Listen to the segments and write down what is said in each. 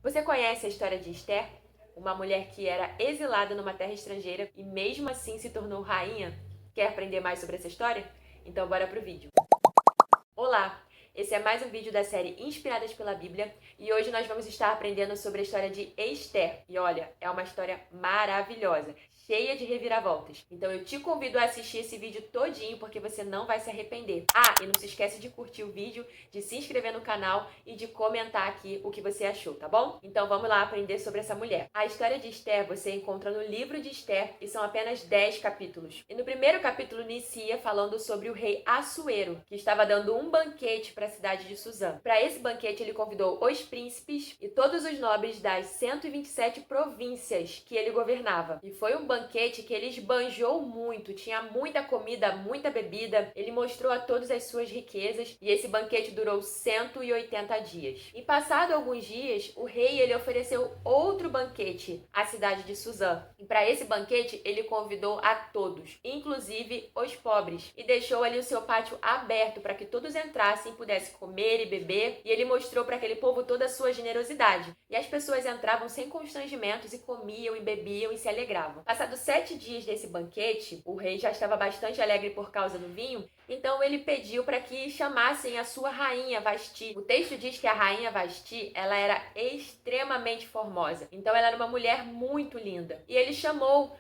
Você conhece a história de Esther? Uma mulher que era exilada numa terra estrangeira e mesmo assim se tornou rainha? Quer aprender mais sobre essa história? Então bora pro vídeo. Olá! Esse é mais um vídeo da série Inspiradas pela Bíblia e hoje nós vamos estar aprendendo sobre a história de Esther. E olha, é uma história maravilhosa, cheia de reviravoltas. Então eu te convido a assistir esse vídeo todinho porque você não vai se arrepender. Ah, e não se esquece de curtir o vídeo, de se inscrever no canal e de comentar aqui o que você achou, tá bom? Então vamos lá aprender sobre essa mulher. A história de Esther você encontra no livro de Esther e são apenas 10 capítulos. E no primeiro capítulo inicia falando sobre o rei Assuero, que estava dando um banquete para a cidade de Suzã. Para esse banquete, ele convidou os príncipes e todos os nobres das 127 províncias que ele governava. E foi um banquete que ele esbanjou muito, tinha muita comida, muita bebida, ele mostrou a todos as suas riquezas e esse banquete durou 180 dias. E passado alguns dias, o rei ele ofereceu outro banquete à cidade de Suzã. E para esse banquete, ele convidou a todos, inclusive os pobres, e deixou ali o seu pátio aberto para que todos entrassem e pudessem comer e beber, e ele mostrou para aquele povo toda a sua generosidade. E as pessoas entravam sem constrangimentos e comiam e bebiam e se alegravam. Passados 7 dias desse banquete, o rei já estava bastante alegre por causa do vinho, então ele pediu para que chamassem a sua rainha Vasti. O texto diz que a rainha Vasti, ela era extremamente formosa. Então ela era uma mulher muito linda. E ele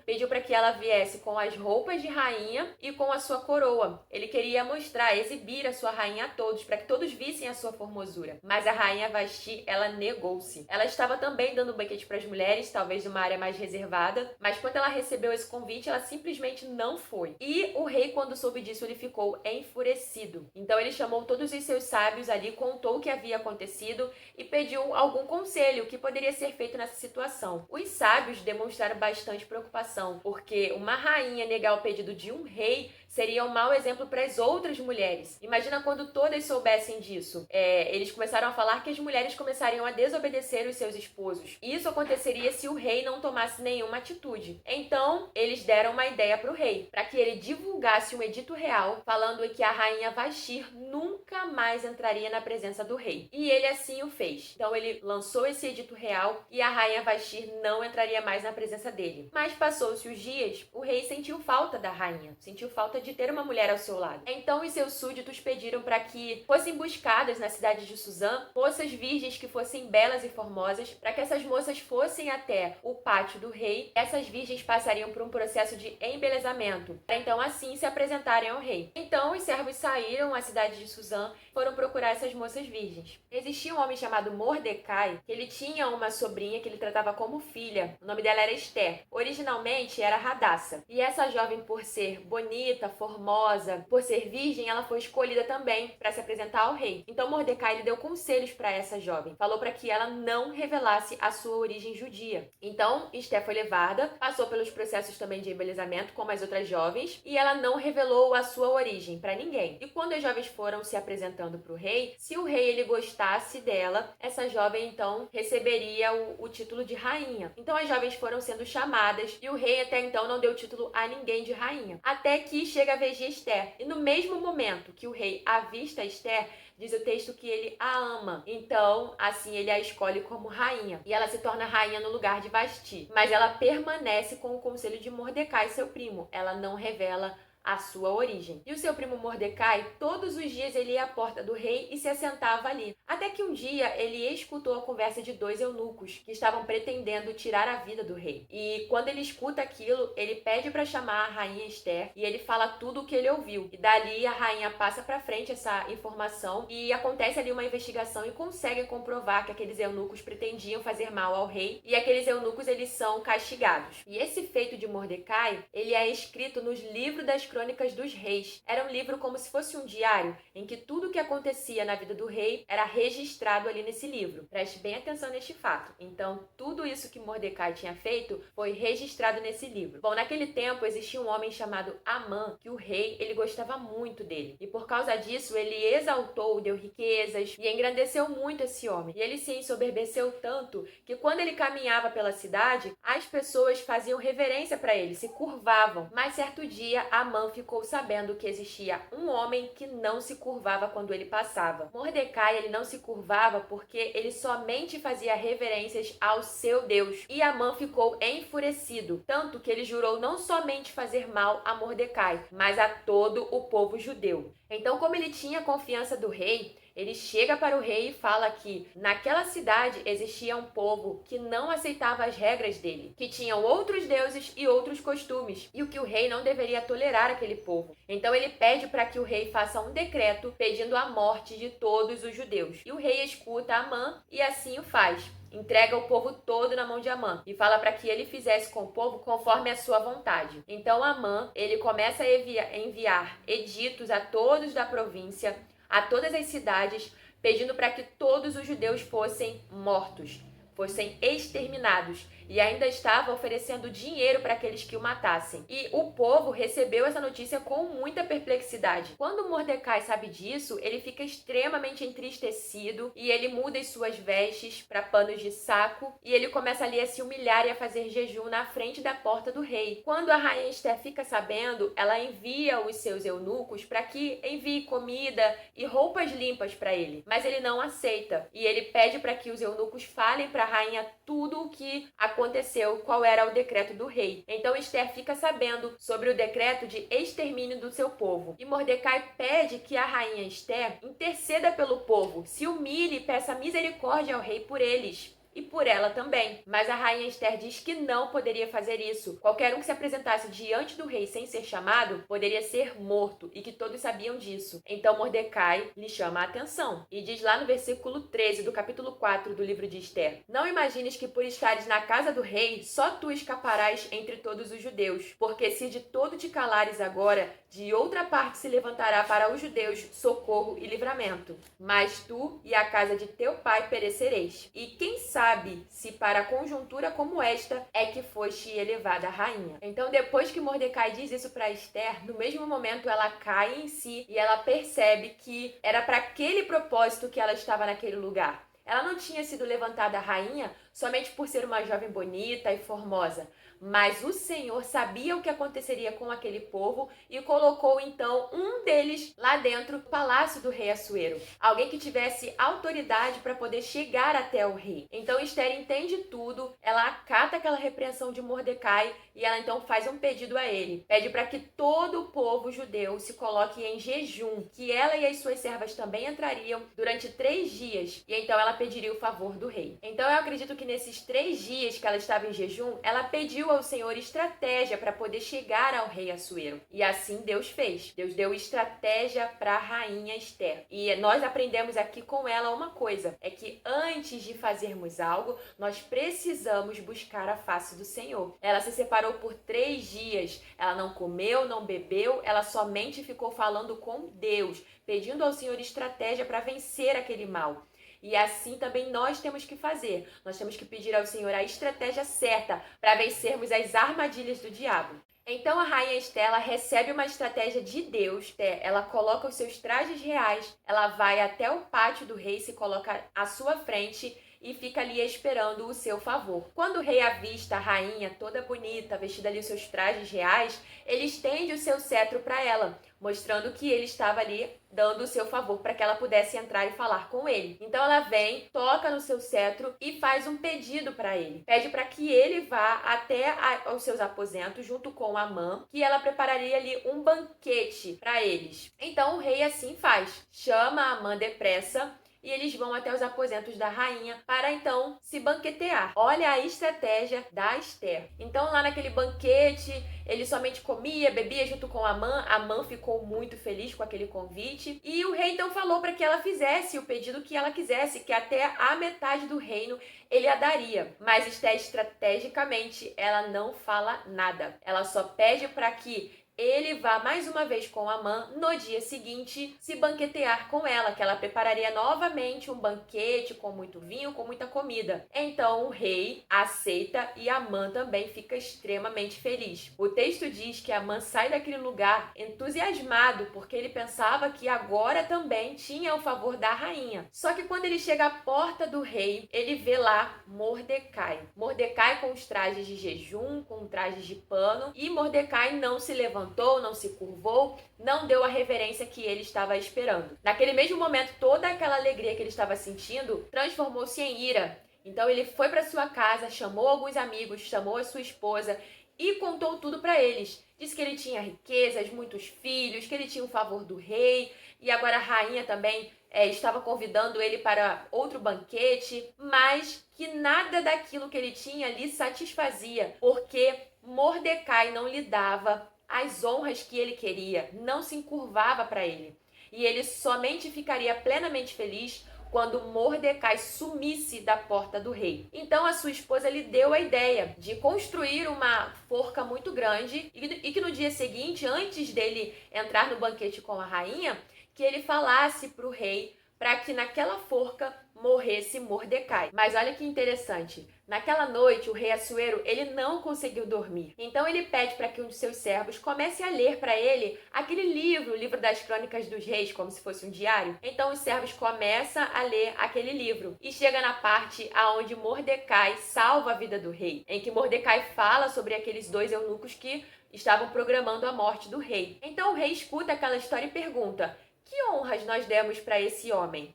pediu para que ela viesse com as roupas de rainha e com a sua coroa. Ele queria mostrar, exibir a sua rainha a todos, para que todos vissem a sua formosura. Mas a rainha Vasti, ela negou-se. Ela estava também dando um banquete para as mulheres, talvez numa área mais reservada, mas quando ela recebeu esse convite, ela simplesmente não foi. E o rei, quando soube disso, ele ficou enfurecido. Então ele chamou todos os seus sábios ali, contou o que havia acontecido e pediu algum conselho, o que poderia ser feito nessa situação. Os sábios demonstraram bastante preocupação, porque uma rainha negar o pedido de um rei seria um mau exemplo para as outras mulheres. Imagina quando todas soubessem disso. Eles começaram a falar que as mulheres começariam a desobedecer os seus esposos. Isso aconteceria se o rei não tomasse nenhuma atitude. Então, eles deram uma ideia para o rei, para que ele divulgasse um edito real falando que a rainha Vashti nunca mais entraria na presença do rei. E ele assim o fez. Então, ele lançou esse edito real e a rainha Vashti não entraria mais na presença dele. Mas passou-se os dias, o rei sentiu falta da rainha, sentiu falta de ter uma mulher ao seu lado. Então os seus súditos pediram para que fossem buscadas na cidade de Suzã moças virgens que fossem belas e formosas, para que essas moças fossem até o pátio do rei. Essas virgens passariam por um processo de embelezamento, para então assim se apresentarem ao rei. Então os servos saíram à cidade de Suzã e foram procurar essas moças virgens. Existia um homem chamado Mordecai, que ele tinha uma sobrinha que ele tratava como filha. O nome dela era Esther. Originalmente era Radassa. E essa jovem, por ser bonita, formosa, por ser virgem, ela foi escolhida também para se apresentar ao rei. Então Mordecai ele deu conselhos para essa jovem. Falou para que ela não revelasse a sua origem judia. Então Esther foi levada, passou pelos processos também de embelezamento como as outras jovens, e ela não revelou a sua origem para ninguém. E quando as jovens foram se apresentando para o rei, se o rei ele gostasse dela, essa jovem então receberia o título de rainha. Então as jovens foram sendo chamadas e o rei até então não deu título a ninguém de rainha. Até que chega a vez de Esther. E no mesmo momento que o rei avista Esther, diz o texto que ele a ama. Então, assim, ele a escolhe como rainha. E ela se torna rainha no lugar de Vasti. Mas ela permanece com o conselho de Mordecai, seu primo. Ela não revela a sua origem. E o seu primo Mordecai, todos os dias ele ia à porta do rei e se assentava ali. Até que um dia ele escutou a conversa de dois eunucos que estavam pretendendo tirar a vida do rei. E quando ele escuta aquilo, ele pede para chamar a rainha Esther e ele fala tudo o que ele ouviu. E dali a rainha passa para frente essa informação e acontece ali uma investigação e consegue comprovar que aqueles eunucos pretendiam fazer mal ao rei e aqueles eunucos eles são castigados. E esse feito de Mordecai, ele é escrito nos livros das Crônicas dos Reis. Era um livro como se fosse um diário, em que tudo o que acontecia na vida do rei era registrado ali nesse livro. Preste bem atenção neste fato. Então, tudo isso que Mordecai tinha feito foi registrado nesse livro. Bom, naquele tempo existia um homem chamado Amã, que o rei, ele gostava muito dele. E por causa disso, ele exaltou, deu riquezas e engrandeceu muito esse homem. E ele se ensoberbeceu tanto que quando ele caminhava pela cidade, as pessoas faziam reverência para ele, se curvavam. Mas certo dia, Amã Amã ficou sabendo que existia um homem que não se curvava quando ele passava. Mordecai, ele não se curvava porque ele somente fazia reverências ao seu Deus. E Amã ficou enfurecido, tanto que ele jurou não somente fazer mal a Mordecai, mas a todo o povo judeu. Então, como ele tinha confiança do rei, ele chega para o rei e fala que naquela cidade existia um povo que não aceitava as regras dele, que tinham outros deuses e outros costumes, e o que o rei não deveria tolerar aquele povo. Então ele pede para que o rei faça um decreto pedindo a morte de todos os judeus. E o rei escuta Amã e assim o faz. Entrega o povo todo na mão de Amã e fala para que ele fizesse com o povo conforme a sua vontade. Então Amã, ele começa a enviar editos a todos da província, a todas as cidades, pedindo para que todos os judeus fossem mortos, fossem exterminados, e ainda estava oferecendo dinheiro para aqueles que o matassem. E o povo recebeu essa notícia com muita perplexidade. Quando Mordecai sabe disso, ele fica extremamente entristecido e ele muda as suas vestes para panos de saco e ele começa ali a se humilhar e a fazer jejum na frente da porta do rei. Quando a rainha Esther fica sabendo, ela envia os seus eunucos para que envie comida e roupas limpas para ele, mas ele não aceita e ele pede para que os eunucos falem para a rainha tudo o que aconteceu, qual era o decreto do rei. Então Esther fica sabendo sobre o decreto de extermínio do seu povo. E Mordecai pede que a rainha Esther interceda pelo povo, se humilhe e peça misericórdia ao rei por eles. E por ela também. Mas a rainha Esther diz que não poderia fazer isso. Qualquer um que se apresentasse diante do rei sem ser chamado poderia ser morto e que todos sabiam disso. Então Mordecai lhe chama a atenção e diz lá no versículo 13 do capítulo 4 do livro de Esther: Não imagines que por estares na casa do rei, só tu escaparás entre todos os judeus, porque se de todo te calares agora, de outra parte se levantará para os judeus socorro e livramento. Mas tu e a casa de teu pai perecereis. E quem sabe se para conjuntura como esta é que foste elevada a rainha. Então, depois que Mordecai diz isso para Esther, no mesmo momento ela cai em si e ela percebe que era para aquele propósito que ela estava naquele lugar. Ela não tinha sido levantada rainha somente por ser uma jovem bonita e formosa, mas o Senhor sabia o que aconteceria com aquele povo e colocou então um deles lá dentro do palácio do rei Assuero. Alguém que tivesse autoridade para poder chegar até o rei. Então Esther entende tudo, ela acata aquela repreensão de Mordecai e ela então faz um pedido a ele. Pede para que todo o povo judeu se coloque em jejum, que ela e as suas servas também entrariam durante 3 dias e então ela pediria o favor do rei. Então eu acredito que nesses 3 dias que ela estava em jejum, ela pediu ao Senhor estratégia para poder chegar ao rei Assuero. E assim Deus fez. Deus deu estratégia para a rainha Esther. E nós aprendemos aqui com ela uma coisa, é que antes de fazermos algo, nós precisamos buscar a face do Senhor. Ela se separou por 3 dias. Ela não comeu, não bebeu, ela somente ficou falando com Deus, pedindo ao Senhor estratégia para vencer aquele mal. E assim também nós temos que fazer. Nós temos que pedir ao Senhor a estratégia certa para vencermos as armadilhas do diabo. Então a rainha Esther, ela recebe uma estratégia de Deus, ela coloca os seus trajes reais, ela vai até o pátio do rei, se coloca à sua frente e fica ali esperando o seu favor. Quando o rei avista a rainha toda bonita, vestida ali os seus trajes reais, ele estende o seu cetro para ela, mostrando que ele estava ali dando o seu favor para que ela pudesse entrar e falar com ele. Então ela vem, toca no seu cetro e faz um pedido para ele. Pede para que ele vá até os seus aposentos junto com Amã, que ela prepararia ali um banquete para eles. Então o rei assim faz. Chama Amã depressa e eles vão até os aposentos da rainha para então se banquetear. Olha a estratégia da Esther. Então lá naquele banquete, ele somente comia, bebia junto com Amã. Amã ficou muito feliz com aquele convite e o rei então falou para que ela fizesse o pedido que ela quisesse, que até a metade do reino ele a daria. Mas Esther, estrategicamente, ela não fala nada. Ela só pede para que ele vá mais uma vez com Amã no dia seguinte se banquetear com ela, que ela prepararia novamente um banquete com muito vinho, com muita comida. Então o rei aceita e Amã também fica extremamente feliz. O texto diz que Amã sai daquele lugar entusiasmado, porque ele pensava que agora também tinha o favor da rainha. Só que quando ele chega à porta do rei, ele vê lá Mordecai. Mordecai com os trajes de jejum, com trajes de pano, e Mordecai não se levantou, levantou, não se curvou, não deu a reverência que ele estava esperando. Naquele mesmo momento, toda aquela alegria que ele estava sentindo transformou-se em ira. Então ele foi para sua casa, chamou alguns amigos, chamou a sua esposa e contou tudo para eles. Disse que ele tinha riquezas, muitos filhos, que ele tinha o favor do rei, e agora a rainha também estava convidando ele para outro banquete, mas que nada daquilo que ele tinha lhe satisfazia, porque Mordecai não lhe dava as honras que ele queria, não se encurvava para ele. E ele somente ficaria plenamente feliz quando Mordecai sumisse da porta do rei. Então a sua esposa lhe deu a ideia de construir uma forca muito grande e que no dia seguinte, antes dele entrar no banquete com a rainha, que ele falasse para o rei para que naquela forca morresse Mordecai. Mas olha que interessante, naquela noite o rei Assuero, ele não conseguiu dormir. Então ele pede para que um de seus servos comece a ler para ele aquele livro, o livro das Crônicas dos Reis, como se fosse um diário. Então os servos começam a ler aquele livro e chega na parte aonde Mordecai salva a vida do rei, em que Mordecai fala sobre aqueles dois eunucos que estavam programando a morte do rei. Então o rei escuta aquela história e pergunta: que honras nós demos para esse homem?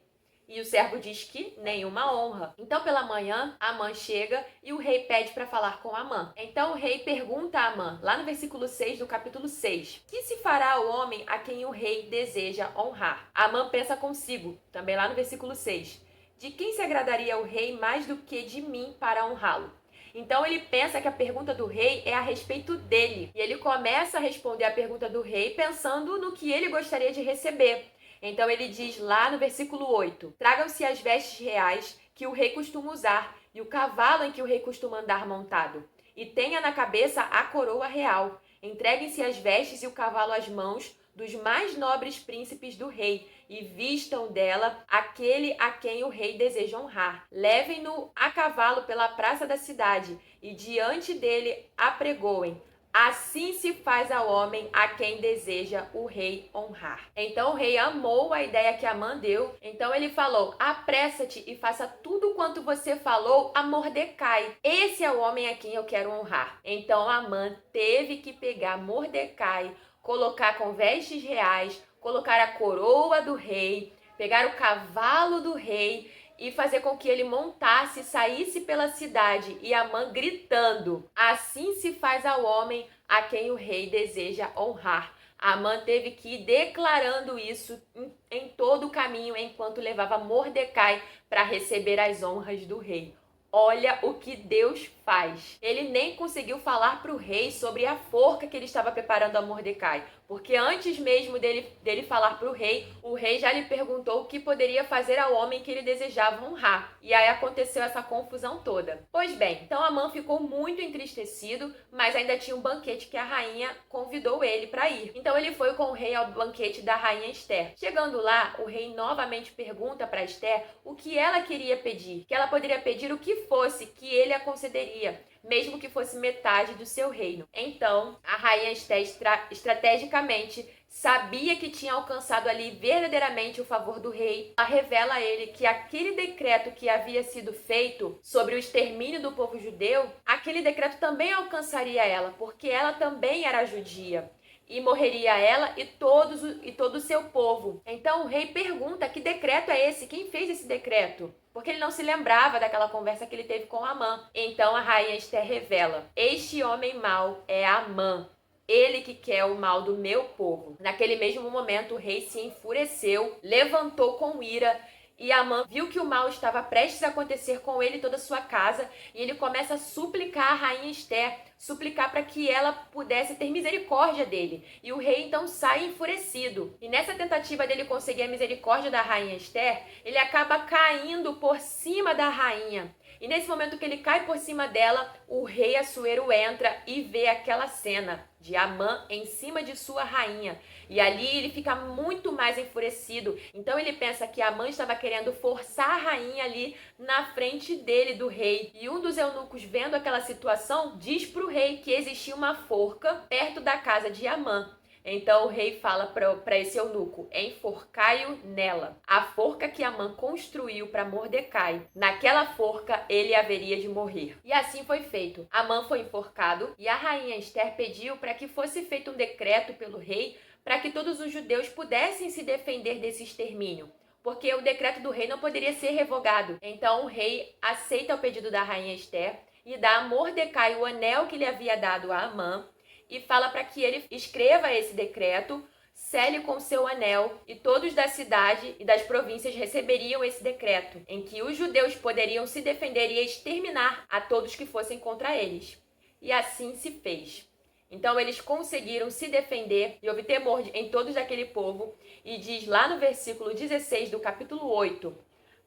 E o servo diz que nenhuma honra. Então, pela manhã, Amã chega e o rei pede para falar com Amã. Então, o rei pergunta a Amã, lá no versículo 6 do capítulo 6, que se fará ao homem a quem o rei deseja honrar? Amã pensa consigo, também lá no versículo 6, de quem se agradaria o rei mais do que de mim para honrá-lo? Então ele pensa que a pergunta do rei é a respeito dele. E ele começa a responder a pergunta do rei pensando no que ele gostaria de receber. Então ele diz lá no versículo 8, tragam-se as vestes reais que o rei costuma usar e o cavalo em que o rei costuma andar montado. E tenha na cabeça a coroa real. Entreguem-se as vestes e o cavalo às mãos dos mais nobres príncipes do rei, e vistam dela aquele a quem o rei deseja honrar. Levem-no a cavalo pela praça da cidade, e diante dele apregoem. Assim se faz ao homem a quem deseja o rei honrar. Então o rei amou a ideia que Amã deu. Então ele falou: apressa-te e faça tudo quanto você falou a Mordecai. Esse é o homem a quem eu quero honrar. Então Amã teve que pegar Mordecai, colocar com vestes reais, colocar a coroa do rei, pegar o cavalo do rei e fazer com que ele montasse e saísse pela cidade, e Amã gritando: assim se faz ao homem a quem o rei deseja honrar. Amã teve que ir declarando isso em todo o caminho enquanto levava Mordecai para receber as honras do rei. Olha o que Deus faz. Ele nem conseguiu falar para o rei sobre a forca que ele estava preparando a Mordecai, porque antes mesmo dele falar para o rei já lhe perguntou o que poderia fazer ao homem que ele desejava honrar. E aí aconteceu essa confusão toda. Pois bem, então Amã ficou muito entristecido, mas ainda tinha um banquete que a rainha convidou ele para ir. Então ele foi com o rei ao banquete da rainha Ester. Chegando lá, o rei novamente pergunta para Ester o que ela queria pedir, que ela poderia pedir o que fosse, que ele a concederia, mesmo que fosse metade do seu reino. Então, a rainha Ester estrategicamente sabia que tinha alcançado ali verdadeiramente o favor do rei. Ela revela a ele que aquele decreto que havia sido feito sobre o extermínio do povo judeu, aquele decreto também alcançaria ela, porque ela também era judia. E morreria ela e todo o seu povo. Então o rei pergunta: que decreto é esse? Quem fez esse decreto? Porque ele não se lembrava daquela conversa que ele teve com Amã. Então a rainha Ester revela: este homem mau é Amã, ele que quer o mal do meu povo. Naquele mesmo momento o rei se enfureceu, levantou com ira, e Amã viu que o mal estava prestes a acontecer com ele e toda a sua casa, e ele começa a suplicar a rainha Ester, suplicar para que ela pudesse ter misericórdia dele. E o rei então sai enfurecido. E nessa tentativa dele conseguir a misericórdia da rainha Ester, ele acaba caindo por cima da rainha. E nesse momento que ele cai por cima dela, o rei Assuero entra e vê aquela cena de Amã em cima de sua rainha. E ali ele fica muito mais enfurecido. Então ele pensa que Amã estava querendo forçar a rainha ali na frente dele, do rei. E um dos eunucos, vendo aquela situação, diz para o rei que existia uma forca perto da casa de Amã. Então o rei fala para esse eunuco: enforcai-o nela. A forca que Amã construiu para Mordecai, naquela forca ele haveria de morrer. E assim foi feito. Amã foi enforcado e a rainha Esther pediu para que fosse feito um decreto pelo rei para que todos os judeus pudessem se defender desse extermínio, porque o decreto do rei não poderia ser revogado. Então o rei aceita o pedido da rainha Esther e dá a Mordecai o anel que lhe havia dado a Amã e fala para que ele escreva esse decreto, sele com seu anel, e todos da cidade e das províncias receberiam esse decreto, em que os judeus poderiam se defender e exterminar a todos que fossem contra eles. E assim se fez. Então eles conseguiram se defender e houve temor em todos daquele povo. E diz lá no versículo 16 do capítulo 8: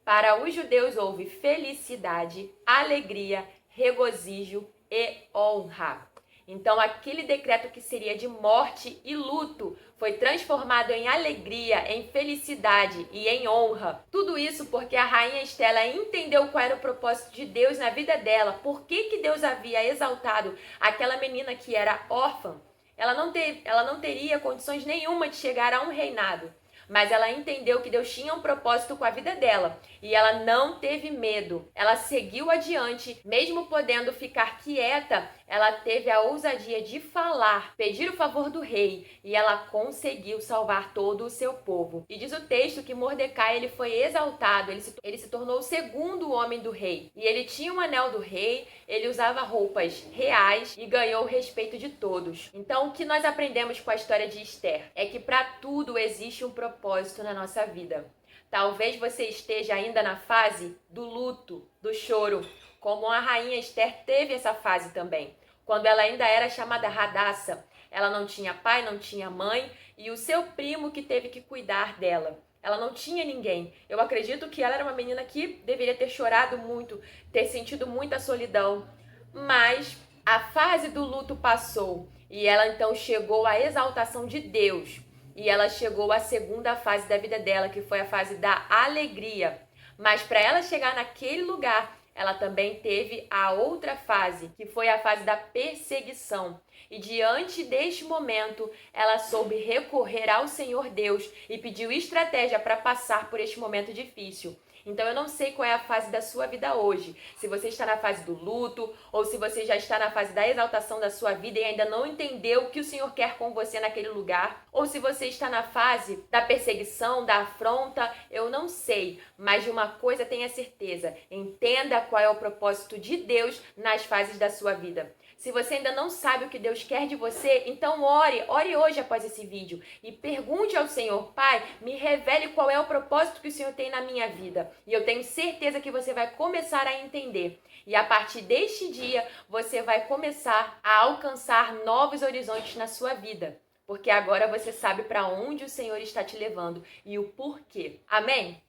para os judeus houve felicidade, alegria, regozijo e honra. Então aquele decreto que seria de morte e luto foi transformado em alegria, em felicidade e em honra. Tudo isso porque a rainha Estela entendeu qual era o propósito de Deus na vida dela. Por que Deus havia exaltado aquela menina que era órfã? Ela não teria condições nenhuma de chegar a um reinado. Mas ela entendeu que Deus tinha um propósito com a vida dela e ela não teve medo. Ela seguiu adiante, mesmo podendo ficar quieta, ela teve a ousadia de falar, pedir o favor do rei, e ela conseguiu salvar todo o seu povo. E diz o texto que Mordecai ele foi exaltado, ele se tornou o segundo homem do rei. E ele tinha um anel do rei, ele usava roupas reais e ganhou o respeito de todos. Então o que nós aprendemos com a história de Esther é que para tudo existe um propósito na nossa vida. Talvez você esteja ainda na fase do luto, do choro, como a rainha Esther teve essa fase também. Quando ela ainda era chamada Hadassah, ela não tinha pai, não tinha mãe, e o seu primo que teve que cuidar dela. Ela não tinha ninguém. Eu acredito que ela era uma menina que deveria ter chorado muito, ter sentido muita solidão. Mas a fase do luto passou e ela então chegou à exaltação de Deus. E ela chegou à segunda fase da vida dela, que foi a fase da alegria. Mas para ela chegar naquele lugar, ela também teve a outra fase, que foi a fase da perseguição. E diante deste momento, ela soube recorrer ao Senhor Deus e pediu estratégia para passar por este momento difícil. Então eu não sei qual é a fase da sua vida hoje. Se você está na fase do luto ou se você já está na fase da exaltação da sua vida e ainda não entendeu o que o Senhor quer com você naquele lugar. Ou se você está na fase da perseguição, da afronta, eu não sei. Mas de uma coisa tenha certeza. Entenda qual é o propósito de Deus nas fases da sua vida. Se você ainda não sabe o que Deus quer de você, então ore hoje após esse vídeo e pergunte ao Senhor: Pai, me revele qual é o propósito que o Senhor tem na minha vida. E eu tenho certeza que você vai começar a entender. E a partir deste dia, você vai começar a alcançar novos horizontes na sua vida. Porque agora você sabe para onde o Senhor está te levando e o porquê. Amém?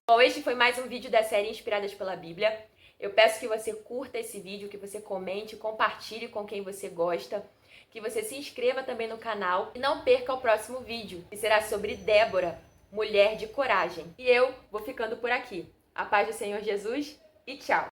Bom, este foi mais um vídeo da série Inspiradas pela Bíblia. Eu peço que você curta esse vídeo, que você comente, compartilhe com quem você gosta, que você se inscreva também no canal e não perca o próximo vídeo, que será sobre Débora, mulher de coragem. E eu vou ficando por aqui. A paz do Senhor Jesus e tchau!